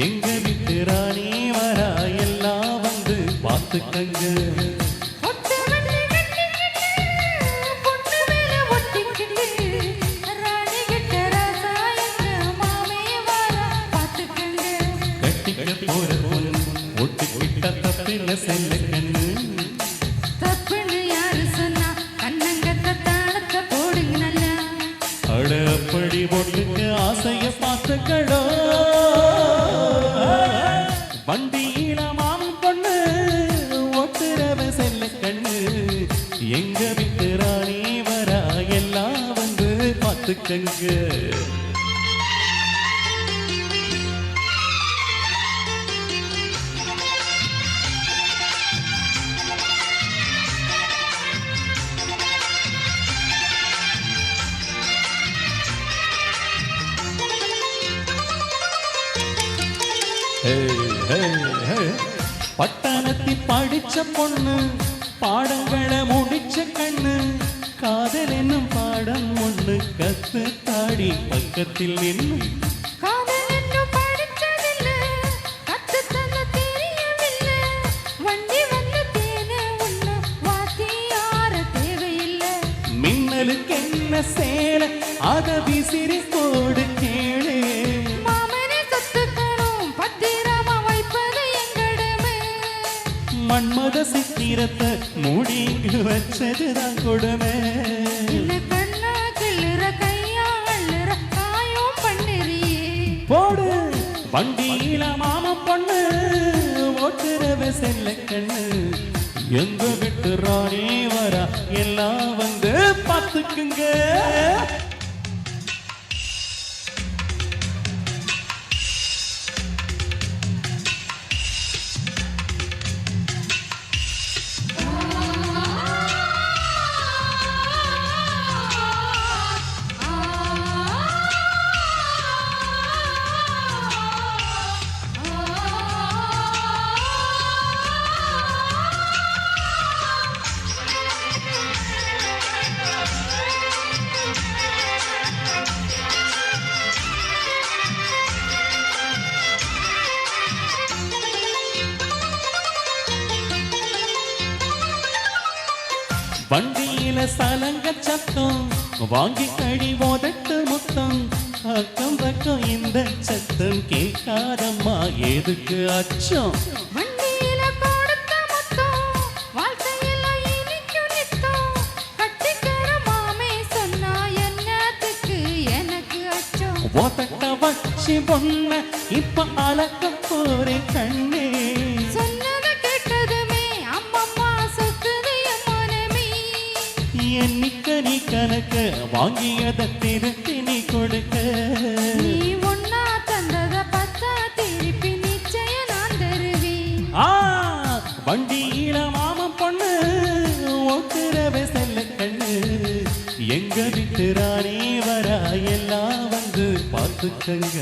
எங்க விட்டு ராணி வரா எல்லாம் வந்து பார்த்துக்கங்க. கட்டிக்க போற பொண்ணு ஒட்டுக்கிட்ட தப்பில்ல செல்ல கண்ணு. தப்புன்னு யாரு சொன்னா கண்ணங்கத்த தாளத்தை போடுங்க நல்லா. அட அப்படி பொண்ணுக்கு ஆசைய பார்த்துக்கடோ. வண்டியில மாமன் பொண்ணு ஒட்டுறவ செல்ல கண்ணு. எங்க விட்டு ராணி வரா எல்லாம் வந்து பார்த்துக்கங்க. பட்டணத்தி படிச்ச பொண்ணு பாடங்களை முடிச்ச கண்ணு. காதல் என்னும் பாடம் ஒண்ணு கத்து தாடி பக்கத்தில் நின்று. காதல் என்னும் படிச்சதில்ல கத்து தந்த தெரியவில்ல. வண்டி வந்து தேன உன்ன வாத்தி யார தேவையில்லை. மின்னலுக்கு என்ன சேல அத விசிறி போடு கேளு. மாமனை சொத்துக்கணும் பத்திரமா வைப்பது எங்கடமே. மன்மத சித்திரத்தை மூடிங்கு வச்சதுதான் கொடுமை. என்ன கண்ணா கிள்ளுற கையா அள்ளுற காயும் பண்ணிறியே. போடு வண்டியில மாம பொண்ணு ஓட்டுறவ செல்ல கண்ணு. எங்க விட்டு ராணி வரா எல்லாம் வந்து பார்த்துக்குங்க. வண்டியில சலங்க சத்தம் வாங்கி கழி ஓதட்டு முத்தம். அக்கம் பக்கம் இந்த சத்தம் கேட்காதம்மா எதுக்கு அச்சம். வண்டியில கொடுத்த முத்தம் வாழ்க்கையில இனிக்கும் நித்தம். கட்டிக்கிற மாமே சொன்னா என்னத்துக்கு எனக்கு அச்சம். ஓதட்ட வச்சு பொண்ண இப்ப அலக்க போறே கண்ணே. சொன்னத கேட்டதுமே அம்மம்மா சொக்குது என் மனமே. எண்ணிக்க நீ கணக்க வாங்கியத திருத்தி நீ கொடுக்க. நீ ஒன்னா தந்தத பத்தா திருப்பி நிச்சயம் நான் தருவேன். வண்டியில மாமன் பொண்ணு ஓட்டுறவ செல்ல கண்ணு. எங்க விட்டு ராணி வரா எல்லாம் வந்து பார்த்துக்கங்க.